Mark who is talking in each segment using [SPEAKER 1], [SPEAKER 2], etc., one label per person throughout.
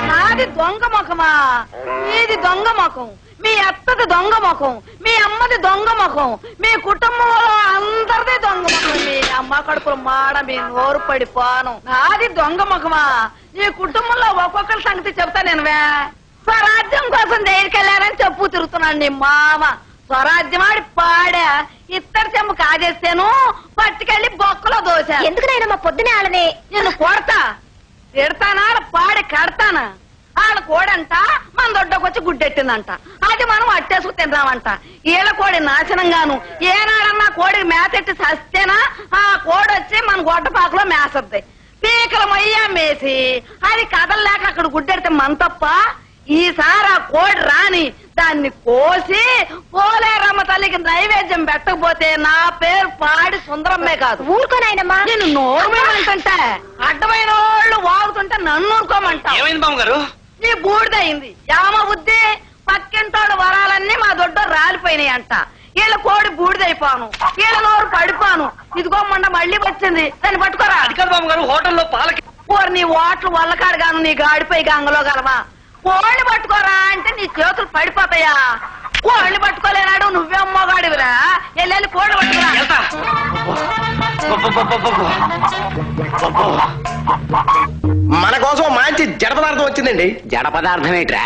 [SPEAKER 1] నాది దొంగ ముఖమా? మీది దొంగ ముఖం, మీ అత్తది దొంగ ముఖం, మీ అమ్మది దొంగ ముఖం, మీ కుటుంబంలో అందరిది దొంగ ముఖం. మీ అమ్మ కడుపులు మాడ మీ నోరు పడిపోను. నాది దొంగ ముఖమా? ఈ కుటుంబంలో ఒక్కొక్కరి సంగతి చెప్తా నేను. స్వరాజ్యం కోసం జైలుకెళ్ళారని చెప్పు తిరుగుతున్నాడు నీ మామ. స్వరాజ్యం ఆడి పాడా ఇత్తడి చెంబు కాజేస్తాను, పట్టుకెళ్ళి బొక్కలో దోశ.
[SPEAKER 2] ఎందుకు నాయన మా పొద్దునే వాళ్ళని
[SPEAKER 1] నేను కొడతా, తిడతానా, పాడి కడతానా? వాళ్ళ కోడంట మన దొడ్డకొచ్చి గుడ్డెట్టిందంట, అది మనం అట్టేసుకు తిందామంట. ఈళ్ళ కోడి నాశనంగాను. ఏనాడన్నా కోడికి మేతెట్టి సస్తేనా ఆ కోడొచ్చి మన గొడ్డపాకలో మేసద్ది. పీకల మొయ్యా మేసి అది కదలలేక అక్కడ గుడ్డెడితే మన తప్ప. ఈసారి ఆ కోడి రాని దాన్ని కోసి పోలేరమ్మ తల్లికి నైవేద్యం పెట్టకపోతే నా పేరు పాడి సుందరమ్మే కాదు.
[SPEAKER 2] ఊరుకోనాయనమ్మా.
[SPEAKER 1] నేను నోరుమేమంటుంటే అడ్డమైన వాళ్ళు వాగుతుంటే నన్ను ఊరుకోమంటా.
[SPEAKER 3] ఏమైంది బామ్మగారు?
[SPEAKER 1] నీ బూడిదయింది. యామ బుద్ధి పక్కింటోడు వరాలన్నీ మా దొడ్డ రాలిపోయినాయి అంట. వీళ్ళ కోడి బూడిదైపోను, వీళ్ళ నోరు పడిపోను. ఇదిగో మొన్న మళ్ళీ వచ్చింది, దాన్ని పట్టుకోరా.
[SPEAKER 3] అధికారు బామ్మగారు హోటల్లో పాలకి
[SPEAKER 1] నీ ఓట్లు వల్లకాడుగాను, నీ గాడిపోయి గంగలో గలవా. కోళ్ళు పట్టుకోరా అంటే నీ చేతులు పడిపోతాయా? కోళ్ళు పట్టుకోలేనాడు, నువ్వే అమ్మగాడివిరా. వెళ్ళి కోళ్ళు పట్టుకురా.
[SPEAKER 4] మన కోసం మంచి జడ పదార్థం వచ్చిందండి.
[SPEAKER 3] జడ పదార్థం ఏంట్రా?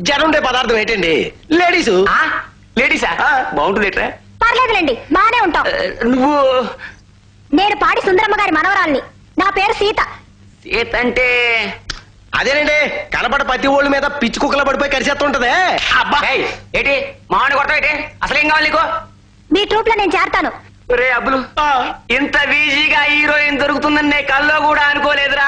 [SPEAKER 4] జడ ఉండే పదార్థం ఏంటండి? లేడీసు.
[SPEAKER 3] లేడీసా? బాగుంటుంది ఏంట్రా?
[SPEAKER 2] పర్లేదులేండి, బానే ఉంటాం.
[SPEAKER 3] నువ్వు?
[SPEAKER 2] నేను పాడి సుందరమ్మ గారి మనవరాల్ని. నా పేరు సీత.
[SPEAKER 3] సీత అంటే
[SPEAKER 4] అదేనండి, కనపడ ప్రతి ఓళ్ళ మీద పిచ్చి కుక్కల పడిపోయి కరిచేస్తుంటదే.
[SPEAKER 3] అబ్బా ఏంటి మామిడి కొడతావు ఏంటి? అసలేం కావాలి నీకు?
[SPEAKER 2] మీ ట్రూప్ లో నేను చేరతాను.
[SPEAKER 3] రే అబ్బులు, ఇంత ఈజీగా హీరోయిన్ దొరుకుతుందని నే కల్లో కూడా అనుకోలేదురా.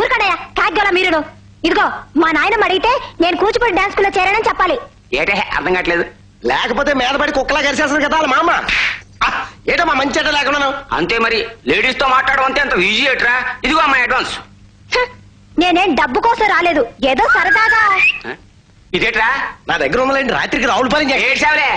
[SPEAKER 2] ఊరుకడయ్యా కాగ్గల మీరును. ఇదిగో మా నాయనమ్మ అడిగితే నేను కూచిపూడి డాన్స్ స్కూల్లో చేరానని చెప్పాలి.
[SPEAKER 3] ఏటే అర్థం కావట్లేదు.
[SPEAKER 4] లేకపోతే మీద పడి కుక్కలా కరిచేస్తుంది కదా మా అమ్మ. ఏటమ్మా మంచి అడ్డ లేకున్నాను.
[SPEAKER 3] అంతే మరి, లేడీస్ తో మాట్లాడడం అంతే అంత ఈజీ ఏట్రా? ఇదిగో అమ్మాయి అడ్వాన్స్.
[SPEAKER 2] నేనేం డబ్బు కోసం రాలేదు, ఏదో సరదాగా.
[SPEAKER 3] ఇదేట్రా?
[SPEAKER 4] నా దగ్గర ఉందండి, రాత్రికి రావుల పని
[SPEAKER 3] ఏడ్చావులే.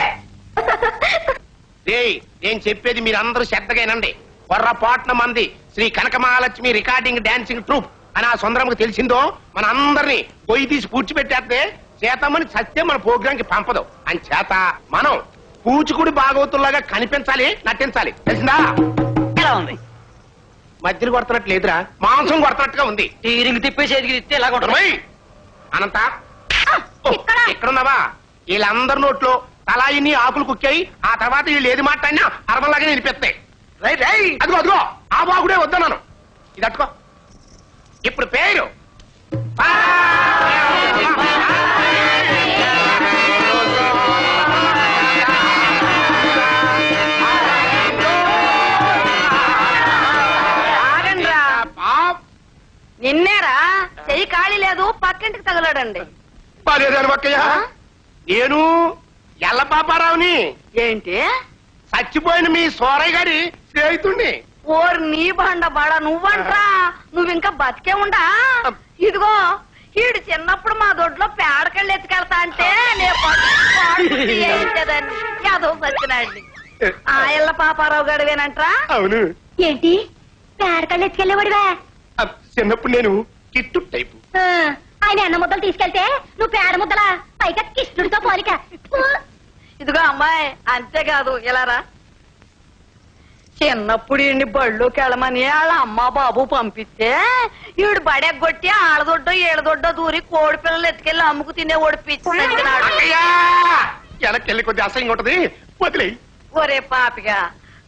[SPEAKER 5] నేను చెప్పేది మీరు అందరూ శ్రద్ధగానండి. పొర్రపాట్న మంది శ్రీ కనక మహాలక్ష్మి రికార్డింగ్ డాన్సింగ్ ట్రూప్ అని ఆ సుందరమ్మకి తెలిసిందో మన అందరినీ పొయ్యి తీసి పూడ్చిపెట్టేస్తే చేతమ్మని సత్యం మన ప్రోగ్రాం కి పంపదు. అని చేత మనం కూచికుడి భాగవతుల్లాగా కనిపించాలి, నటించాలి. తెలిసిందా?
[SPEAKER 3] ఎలా ఉంది?
[SPEAKER 5] మధ్యలో కొడుతున్నట్టు లేదురా, మాంసం కొడుతున్నట్టుగా ఉంది.
[SPEAKER 3] తీరిగి తిప్పేసేది ఇస్తే ఎలా ఉంటుంది?
[SPEAKER 5] అనంత ఎక్కడున్నావా? వీళ్ళందరి నోట్లో తలాయిని ఆకులు కుక్కాయి. ఆ తర్వాత వీళ్ళు ఏది మాట్లాడినా అరవలాగా నిలిపెత్తాయి. అదిగో అదిగో ఆ బాగుడే వద్దన్నాను. ఇది అట్టుకో. ఇప్పుడు పేరు
[SPEAKER 1] నిన్నేరా చెయ్యి ఖాళీ లేదు, పక్కింటికి తగలడండి.
[SPEAKER 5] పర్లేదాను అక్కయ్య, నేను ఎల్ల పాపారావుని.
[SPEAKER 1] ఏంటి?
[SPEAKER 5] చచ్చిపోయిన మీ సోరయ్య గారి స్నేహితుణ్ణి.
[SPEAKER 1] ఓరు నీ బండ బాడ, నువ్వంట్రా? నువ్వింకా బతికే ఉండా? ఇదిగో ఈడు చిన్నప్పుడు మా దొడ్లో పేడకెళ్ళి ఎత్తుకెళ్తా అంటే నేర్చేదాన్ని. యాదవ్ సచ్చినాడిని. ఆ ఎల్ల పాపారావు గడివేనంట్రా?
[SPEAKER 5] అవును.
[SPEAKER 2] ఏంటి పేడకళ్ళు ఎత్తుకెళ్ళేవాడివా?
[SPEAKER 5] చిన్నప్పుడు నేను కిట్టు టైపు.
[SPEAKER 2] ఆయన అన్న ముద్దలు తీసుకెళ్తే నువ్వు పేడ ముద్దలా, పైగా కృష్ణుడితో పోలిక.
[SPEAKER 1] ఇదిగో అమ్మాయి, అంతేకాదు ఇలారా. చిన్నప్పుడు ఈయన్ని బళ్ళోకి వెళ్ళమని వాళ్ళ అమ్మ బాబు పంపిస్తే ఈడు బడెగ్గొట్టి ఆడదొడ్డో ఏడదొడ్డో దూరి కోడి పిల్లలు ఎత్తుకెళ్ళి అమ్ముకు తినే ఓడిపించాడు.
[SPEAKER 5] వెనక్కి కొద్ది అసహ్యంగా ఉంటది, వదిలే.
[SPEAKER 1] ఒరే పాపిగా,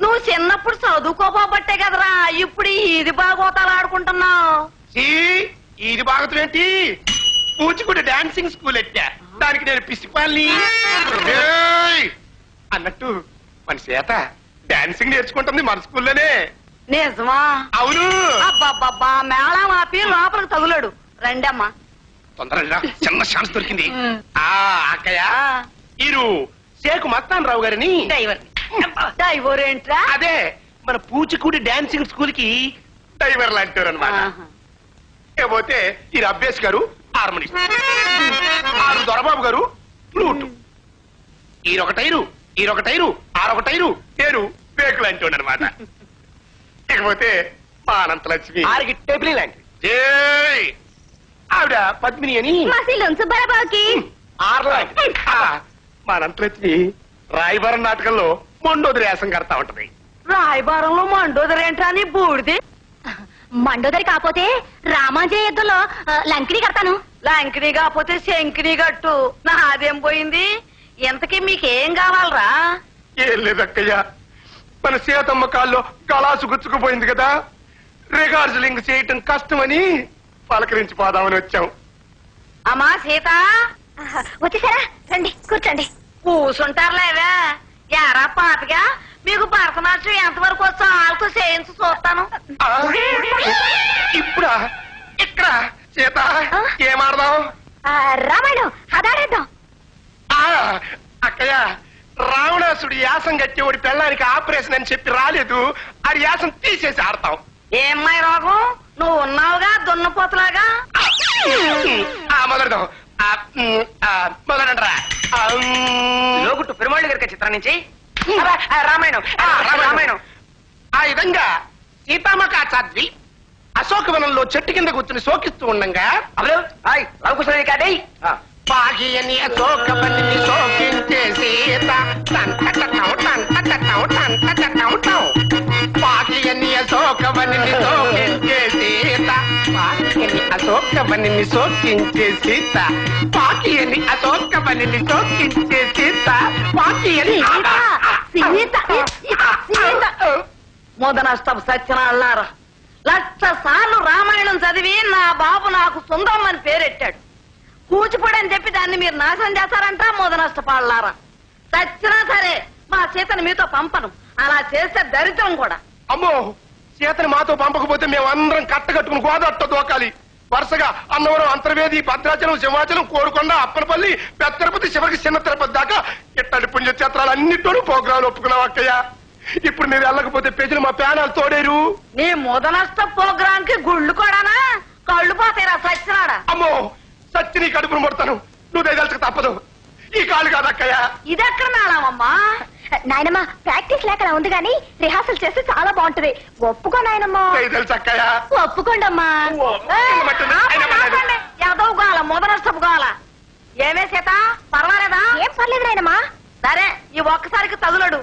[SPEAKER 1] నువ్వు చిన్నప్పుడు చదువుకోబట్టే కదరా ఇప్పుడు ఇది బాగోతాలు ఆడుకుంటున్నావు.
[SPEAKER 5] ఇది బాగుతుంది ఏంటి? కూచిపూడి డాన్సింగ్ స్కూల్ ఎట్టా, దానికి నేను పిసిపాల్ని అన్నట్టు మన చేత డాన్సింగ్ నేర్చుకుంటుంది మన స్కూల్లోనే.
[SPEAKER 1] నిజమా?
[SPEAKER 5] అవును.
[SPEAKER 1] అబ్బాబ్బా, మేళం ఆపి లోపలికి తగులాడు. రండమ్మా.
[SPEAKER 5] తొందరగా చిన్న ఛాన్స్ దొరికింది. అక్కయ్య, మీరు షేక్ మస్తాన్ రావు గారిని
[SPEAKER 1] డైవర్ ఏంట్రా?
[SPEAKER 5] అదే మన కూచిపూడి డాన్సింగ్ స్కూల్ కి డైవర్ లాంటారు అనమాట. పోతే ఈ అభ్యాస్ గారు హార్మోనిస్ట్, ఆరు దొరబాబు గారు ఫ్లూట్, ఈరొక టైరు ఆరొక టైరు పేరు పేకులు అంటూ అనమాట. ఇకపోతే మా అనంతలక్ష్మి
[SPEAKER 4] టేబుల్ లాంటి.
[SPEAKER 5] పద్మిని అని
[SPEAKER 2] మసిలు సుబ్బరాబావుకి
[SPEAKER 5] మనంతరచ్చి రాయబారం నాటకంలో మొండోది రేసం కడతా ఉంటది.
[SPEAKER 1] రాయబారంలో మండోదరేంట్రా అని బూడిది.
[SPEAKER 2] మండోదరి కాకపోతే రామాంజయ యుద్ధంలో లంకిని కడతాను.
[SPEAKER 1] లంకిని కాకపోతే శంకిని గట్టు. నాదేం పోయింది? ఇంతకీ మీకేం కావాలరా?
[SPEAKER 5] ఏం లేదక్కయ్య, మన సీతమ్మ కాల్లో గలాసు గుచ్చుకుపోయింది కదా, రిగార్జలింగ్ చేయటం కష్టమని పలకరించి పోదామని వచ్చాం.
[SPEAKER 1] అమ్మా సీత,
[SPEAKER 2] వచ్చేసారా? రండి కూర్చోండి.
[SPEAKER 1] కూసుంటారులేవే. యారా పాపగా మీకు భరతనాట్యం ఎంతవరకు వచ్చో వాళ్ళతో చేయించి చూస్తాను.
[SPEAKER 5] ఇప్పుడా? ఇక్కడ సీత ఏమాడదాం?
[SPEAKER 2] రామాయణం అదాడేద్దాం.
[SPEAKER 5] అక్కయ్య, రావణాసుడి యాసం కట్టేవాడి పెళ్ళానికి ఆపరేషన్ అని చెప్పి రాలేదు, అది యాసం తీసేసి ఆడతాం.
[SPEAKER 1] ఏమ్మాయి రోగం? నువ్వు ఉన్నావుగా దున్నపోతులాగా.
[SPEAKER 5] మొదలదాం. మొదలండ్రా.
[SPEAKER 3] లోగుట్టు పెరుమాళి గారి చిత్రం నుంచి రామాయణం. రామాయణం
[SPEAKER 5] ఆ విధంగా సీతామక చదివి అశోకవనంలో చెట్టు కింద కూర్చుని శోకిస్తూ ఉండంగా
[SPEAKER 3] లవకుశలే కాదే
[SPEAKER 5] పాగియని అశోకవనిని శోకించే సీత పాగియని అశోకవనిని శోకించే సీత పాగియని అశోకవనిని శోకించే సీత పాకియని అశోకవనిని శోకించే సీత పాకియని
[SPEAKER 1] మొదనష్టం సత్యనాళ్ళారా, 1,00,000 సార్లు రామాయణం చదివి నా బాబు నాకు సుందరం అని పేరెట్టాడు. కూచిపూడి అని చెప్పి దాన్ని మీరు నాశనం చేస్తారంట. మొదనష్టపాళ్ళారా, చచ్చినా సరే మా సీతను మీతో పంపను. అలా చేస్తే దరిద్రం కూడా.
[SPEAKER 5] అమ్మో, సీతని మాతో పంపకపోతే మేమందరం కట్టగట్టుకుని గోదట్ట దోకాలి. వరుసగా అన్నవరం, అంతర్వేది, భద్రాచలం, సింహాచలం, కోరుకొండ, అప్పనపల్లి, పెద్ద తిరుపతి, చివరికి చిన్న తిరుపతి దాకా ఇట్టడి పుణ్యక్షేత్రాలు అన్నింటిలోనూ ప్రోగ్రాంలు ఒప్పుకున్నాం అక్కయ్య. ఇప్పుడు మీరు వెళ్ళకపోతే ప్రజలు మా ప్యానాలు తోడేరు.
[SPEAKER 1] నీ మొదనష్ట ప్రోగ్రాం కి గుళ్ళు కూడానా? కళ్ళు పోతాయిరా సచ్చినాడా.
[SPEAKER 5] అమ్మో, సచ్చి నీ కడుపును కొడతాను. నువ్వు దయదలుచక తప్పదు. ఈ కాళ్ళు కాదు అక్కయ్య.
[SPEAKER 1] ఇదెక్కడ మేళమమ్మా?
[SPEAKER 2] నాయనమ్మా ప్రాక్టీస్ లేక ఉంది గాని రిహార్సల్ చేస్తే చాలా బాగుంటది. ఒప్పుకో నాయనమ్మా.
[SPEAKER 5] దయదలుచు అక్కయ్య.
[SPEAKER 2] ఒప్పుకోండమ్మా.
[SPEAKER 1] ఎదవు గాల మొదనష్టపు గాల. ఏమే సీత, పర్వాలేదా?
[SPEAKER 2] ఏం పర్లేదు నాయనమ్మా.
[SPEAKER 1] సరే, ఈ ఒక్కసారికి తగులడు.